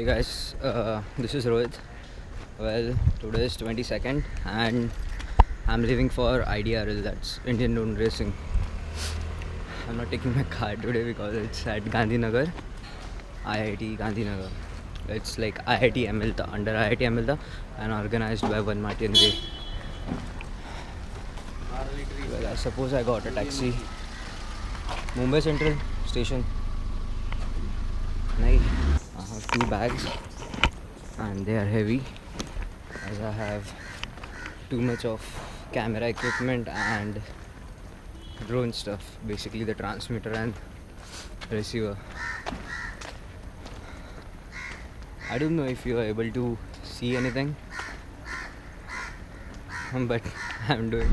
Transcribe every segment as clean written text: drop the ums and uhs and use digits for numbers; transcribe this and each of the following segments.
guys, this is Rohit. Well, today is 22nd and I'm leaving for IDRL, that's Indian Road Racing. I'm not taking my car today because it's at Gandhinagar, IIT Gandhinagar. It's like IIT Amilta, under IIT Amilta, and organized by One Martin Way. Well, I suppose I got a taxi. Mumbai Central Station. Nice. I have 2 bags and they are heavy as I have too much of camera equipment and drone stuff, basically the transmitter and receiver. I don't know if you are able to see anything, but I'm doing.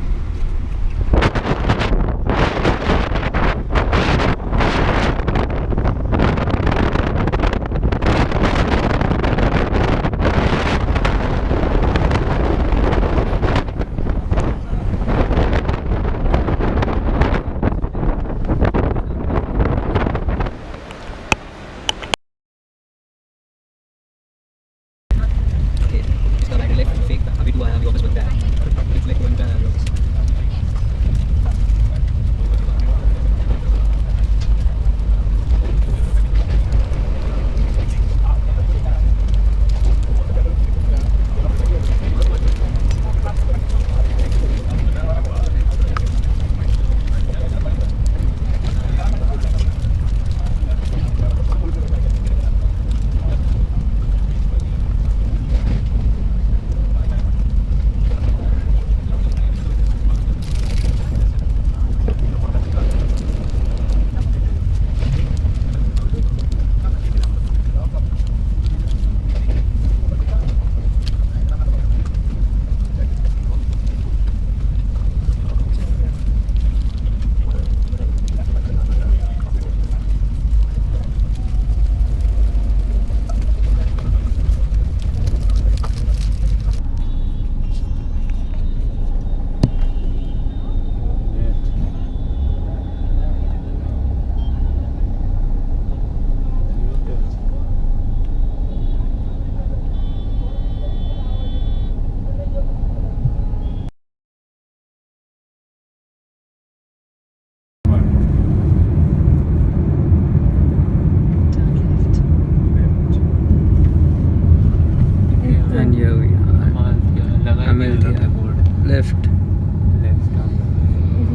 Left.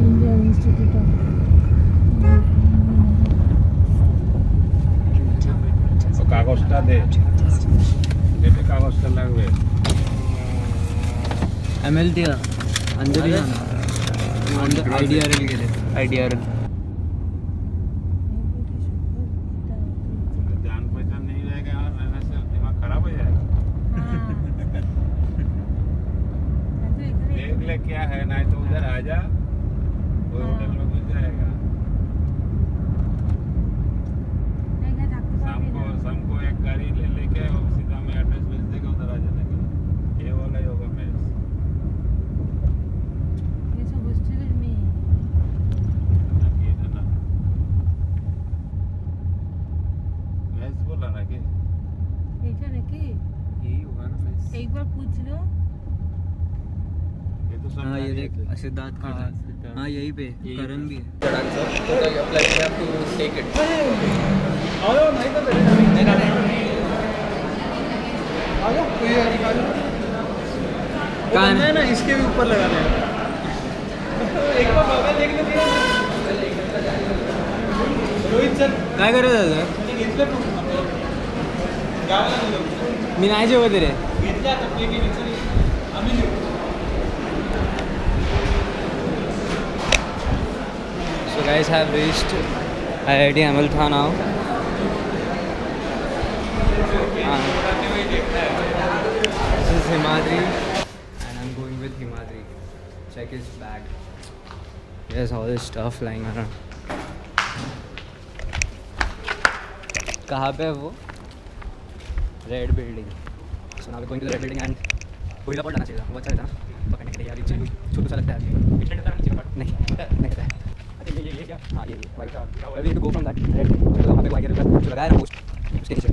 Indian Institute of কাগজটা দে এটা কাগজটা লাগবে MLT अंदर ही जाना अंदर IDRL के लिए IDRL जान पहचान नहीं रहेगा और रहने से दिमाग खराब हो जाएगा देख ले क्या है नहीं तो उधर आ जा कोई होटल में घुस जाएगा शाम को एक गाड़ी लेके सीधा मैं एड्रेस भेज देगा उधर आ जाने का ये वाला ही होगा मेस ये सब हॉस्टल में ये ना मेस बोला ना कि ऐसा नहीं यही होगा ना मैं एक बार पूछ लो ये तो सब हाँ ये देख सिद्धार्थ खड़ा है हाँ यही पे करण भी है कहाँ है ना इसके भी ऊपर लगाना है एक बार बगल देख लेते हैं रोहित सर काय करत दादा मी नाही जेवत रे So guys, have reached IIT Amilta now. This is Himadri and I'm going with Himadri. Check his bag. He has all his stuff lying around. कहाँ पे है वो? Red building. So now we're going to the red building and कोयला point आना चाहिए था, वो अच्छा रहता ना पकड़ने के लिए यार, ये छोटू सा लगता है नहीं नहीं ये क्या हाँ ये white we need to go from that red वहाँ पे वाइट लगाया है पोस्ट उसके नीचे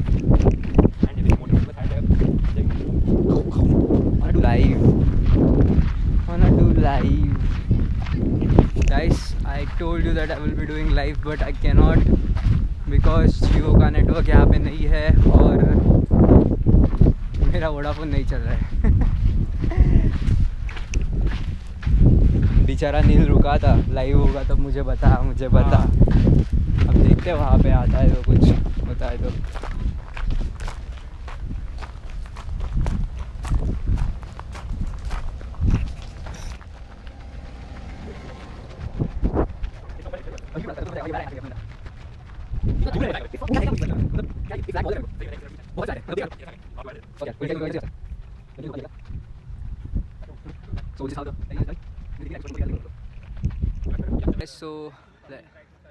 live. Guys, I told you that I will be doing live, but I cannot because Jio का नेटवर्क यहाँ पे नहीं है और मेरा वोडाफोन नहीं चल रहा है. बेचारा नील रुका था, लाइव होगा तब मुझे बता. अब देखते हैं वहाँ पे आता है तो कुछ होता है तो. So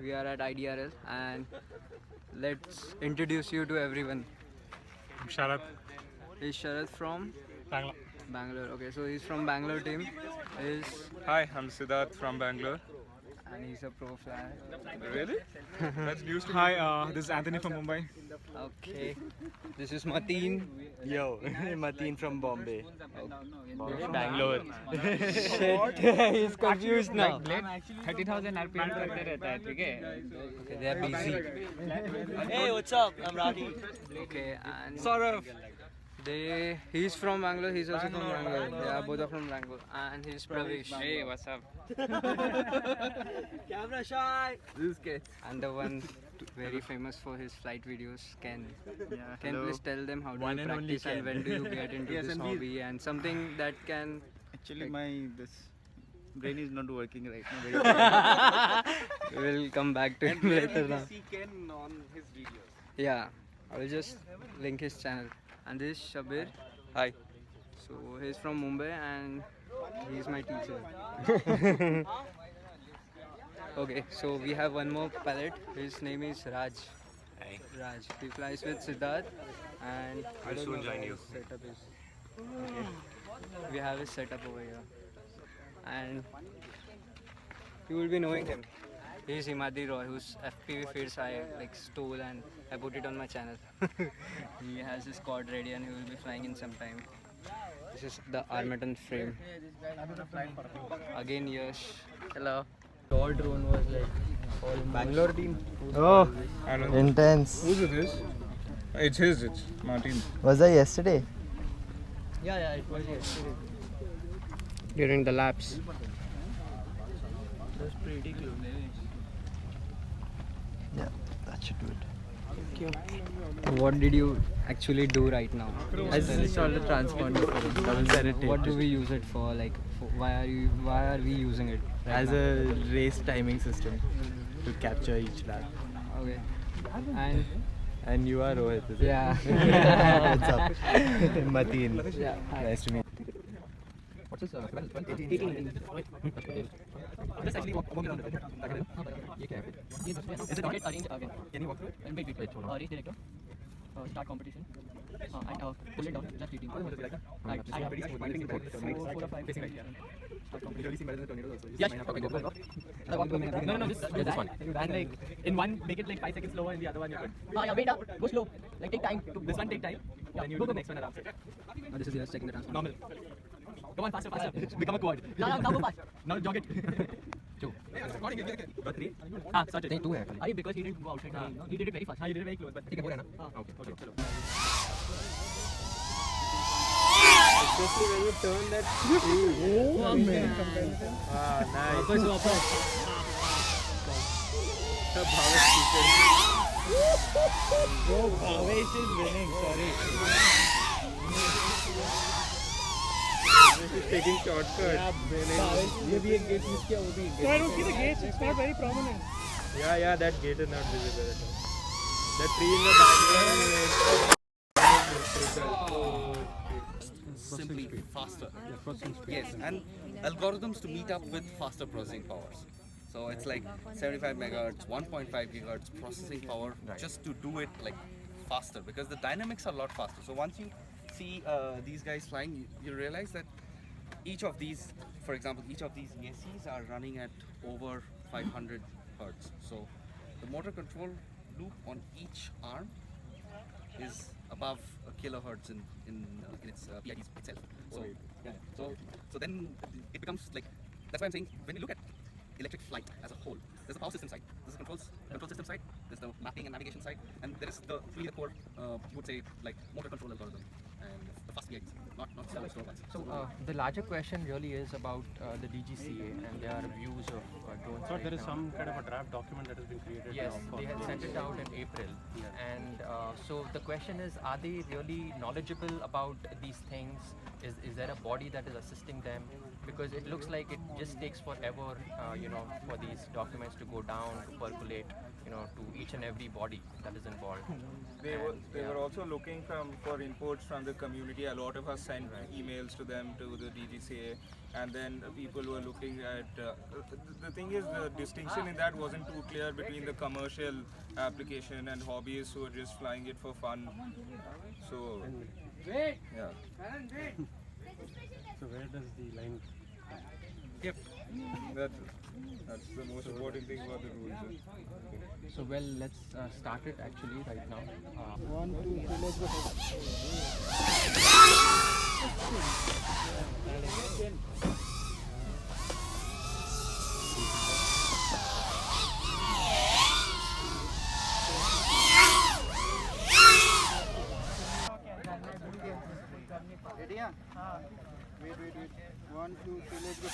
we are at IDRL and let's introduce you to everyone. I'm Sharad. He's Sharad from Bangalore. Bangalore. Okay, so he's from Bangalore team. Hi, I'm Siddharth from Bangalore. And he's a pro flyer. Really? That's news to me. Hi, this is Anthony from Mumbai. Okay. This is Mateen. Yo, Mateen from Bombay. Bangalore. Shit, he's confused now. 30,000 RPM करते रहता है, ठीक है? Okay, they are busy. Hey, what's up? I'm Radhi. Okay, and Saurav. he's from Bangalore. He's also from Bangalore. They are both are from Bangalore. And he's Pravesh. Hey, what's up? Camera shy. This is Ken. And the one very famous for his flight videos, Ken. Yeah, Ken, please tell them how do One you and only practice and Ken. when do you get into Yes, this and hobby and something that can. Actually, this brain is not working right now. We'll come back to him later now. see Ken on his videos. Yeah, I will just link his channel. And this is Shabir. Hi. So he's from Mumbai and he's my teacher. Okay, so we have one more pilot. His name is Raj. Hi. Raj. He flies with Siddharth and I'll soon join you. Setup is. Okay. We have his setup over here. And you will be knowing him. He's Himadri Roy, whose FPV feeds I stole and I put it on my channel. He has his quad ready and he will be flying in some time. This is the Armaton frame. Again Yash. Hello. Your drone was like all Bangalore team. Oh, I don't know. intense. Who's it is? It's his, it's Martin. Was that yesterday? Yeah, it was yesterday. During the laps. It was pretty close. Yeah, that should do it. What did you actually do right now? I just installed the transponder for him. What do we use it for? Why are we using it? Right As now? a race timing system to capture each lap. Okay. And And you are Rohit, is it? yeah. What's up? Mateen. Yeah. Hi. Nice to meet Is it target arrange again? Can you walk through it? Wait. Race director. Start competition. And pull it down. Just 18. I have 4 or 5. Start competition. Yes. Okay, go. No. This one. And in one, make it 5 seconds slower, and the other one you could. Yeah, wait up. Go slow. Take time. This one take time. Then you go to the next one around. This is just checking the transfer. Normal. Come on, faster. Become a quad. Now go fast. Now jog it. 2. Got 3. Started. 2 hai. Because he didn't go outside. He did it very fast. He did it very close. But okay. Especially when you turn that screw. Oh man. Bhavesh is winning, sorry. He's taking shortcut. ये भी एक gate miss किया, वो भी एक gate. I don't see the gates, it's not very prominent. Yeah, that gate is not visible at all. The tree in the background. Simply faster. Yes, and algorithms to meet up with faster processing powers. So it's like 75 megahertz, 1.5 gigahertz processing power just to do it faster because the dynamics are a lot faster. So once you see these guys flying, you realize that each of these, for example, each of these ESCs are running at over 500 hertz. So the motor control loop on each arm is above a kilohertz in its PID itself. So yeah, so then it becomes That's why I'm saying when we look at electric flight as a whole, there's a power system side, there's a control system side, there's the mapping and navigation side, and there is the core, you would say, like motor control algorithm and the fast gates, not slow ones. So the larger question really is about the DGCA and their views of drones. So right there is now. some kind of a draft document that has been created. Yes, now for they had sent it out in April. And so the question is, are they really knowledgeable about these things? Is there a body that is assisting them? Because it looks like it just takes forever, for these documents to go down, to percolate, to each and every body that is involved. They were also looking for inputs from the community. A lot of us sent emails to them, to the DGCA, and then people were looking at. The thing is, the distinction in that wasn't too clear between the commercial application and hobbyists who are just flying it for fun. So, yeah. So where does the line? That's the most important thing about the rules. So well, let's start it actually right now. 1, 2, 3, let's go. Ready? Wait. 1, 2, 3, let's go.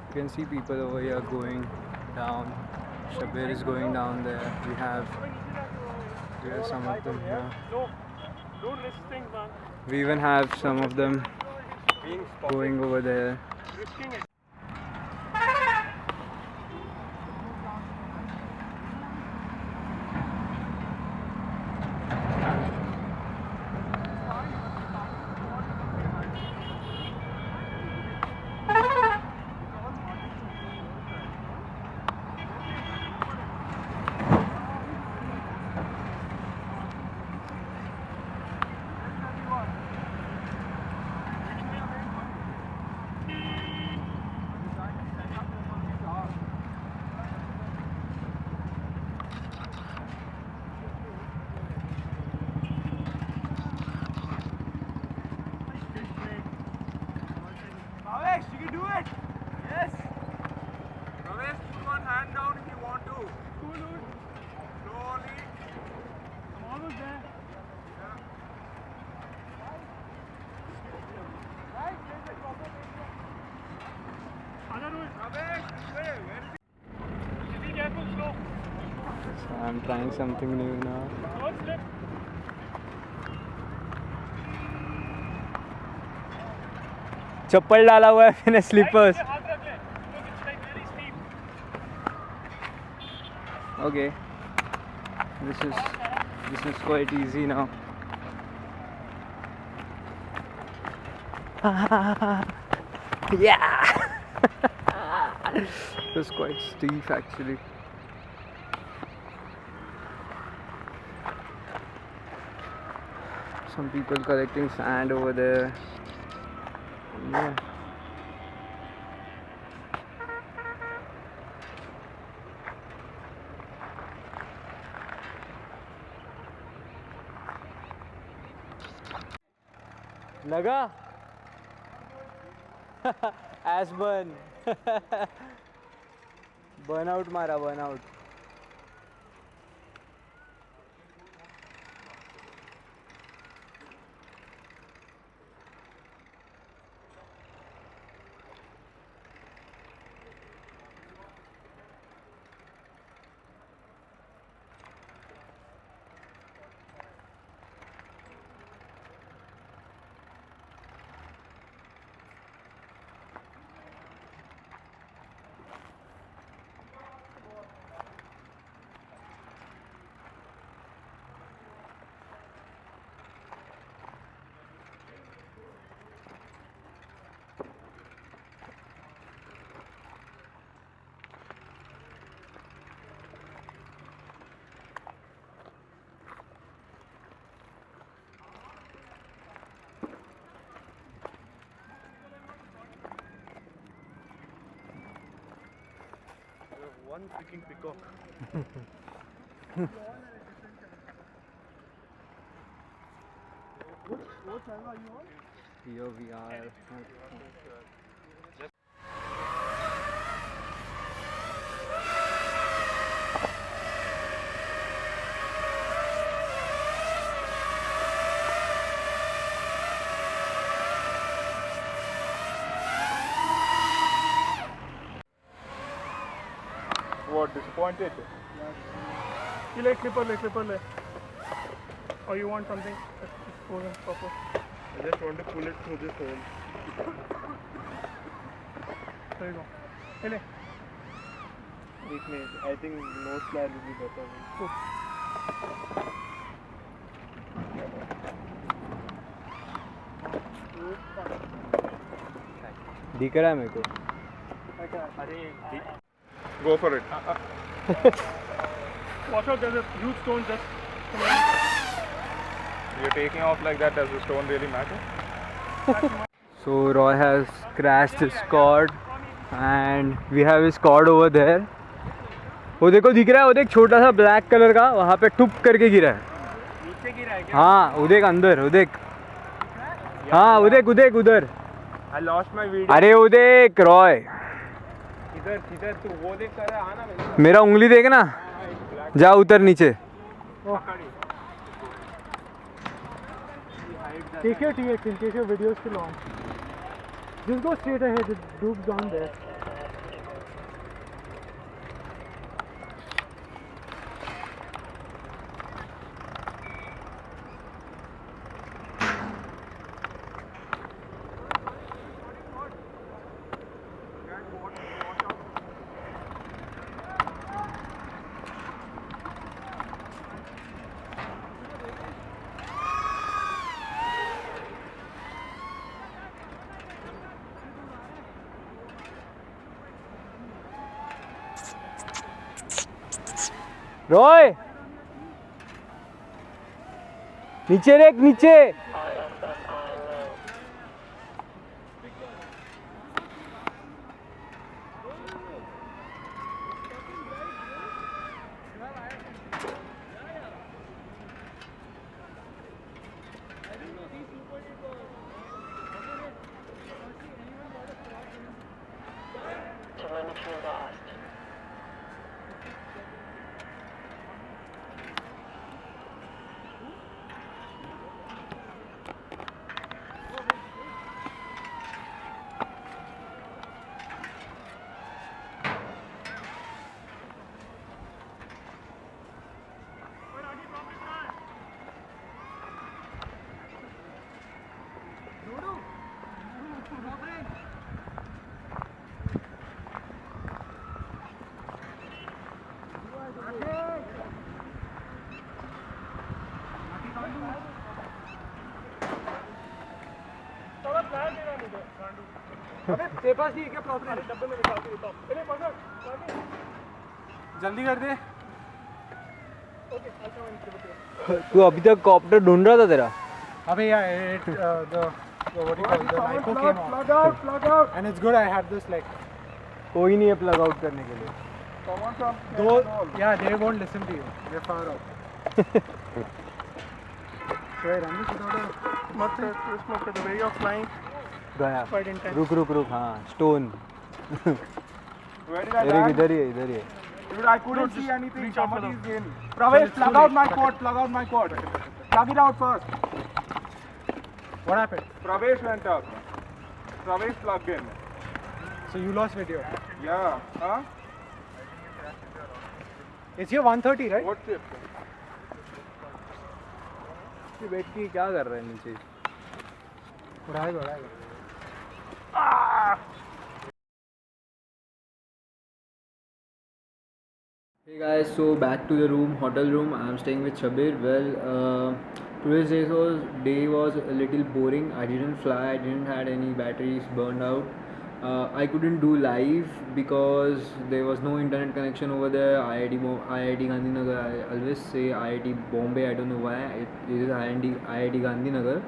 You can see people over here going down. Shabir is going down there. We have some of them here. No, don't risk things, man. We even have some of them going over there. Risking it. So I'm trying something new now. चप्पल डाला हुआ है मैंने slippers. Okay, this is quite easy now. Yeah. It was quite steep actually. Some people collecting sand over there. Yeah. लगा S burn burnout मारा burnout. One freaking peacock. What channel are you on? Here we are. What, disappointed? You like clipper. Or you want something that's proper? I just want to pull it through this hole. There you go. Hele. Wait, I think no slide will be better. Cool. दिख रहा है मेरे को. Go for it. Watch out, there's a huge stone just coming. You're taking off like that. Does the stone really matter? So Roy has crashed his quad and we have his quad over there. वो देखो दिख रहा है, वो देख छोटा सा black colour का वहाँ पे टुप करके गिरा है. नीचे गिरा है क्या? हाँ वो देख अंदर, वो देख. हाँ वो देख उधर. I lost my video. अरे वो देख रॉय. किधर तू वो देख कर आना मेरे. मेरा उंगली देख ना. जा उतर नीचे. Take your TX in case your video is too long. Just go straight ahead, it doops down there. Roy नीचे देख नीचे. अबे तेरे पास नहीं है क्या प्रॉपर? अरे डब्बे में निकाल के देता हूँ. चलिए पकड़. जल्दी कर दे. तू अभी तक कॉप्टर ढूंढ रहा था तेरा. अबे यार what do you call it? The micro came off. Plug out. And it's good I had this like. कोई नहीं है प्लग आउट करने के लिए. Someone from Yeah, they won't listen to you. They're far out. Should I run this without a? Not the way you're flying. गया. Quite intense. रुक हाँ stone. Where did I land? इधर ही है. Dude, I couldn't see anything. Somebody's in. Pravesh, plug out my cord. Plug it out first. What happened? Pravesh went up. Pravesh plugged in. So you lost video. Yeah. Huh? It's here 130, right? What's it? ये बैठ के क्या कर रहा है नीचे. उड़ाएगा. Hey guys, so back to the room, hotel room. I'm staying with Shabir. Well, today's day was a little boring. I didn't fly. I didn't had any batteries burned out. I couldn't do live because there was no internet connection over there. IIT Gandhinagar. I always say IIT Bombay. I don't know why. It is IIT Gandhinagar.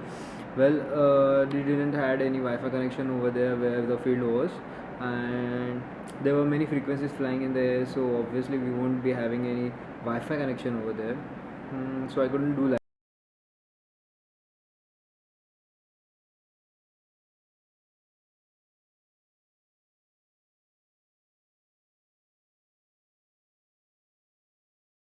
Well, they didn't had any Wi-Fi connection over there where the field was, and there were many frequencies flying in the air. So obviously we won't be having any Wi-Fi connection over there. So I couldn't do live.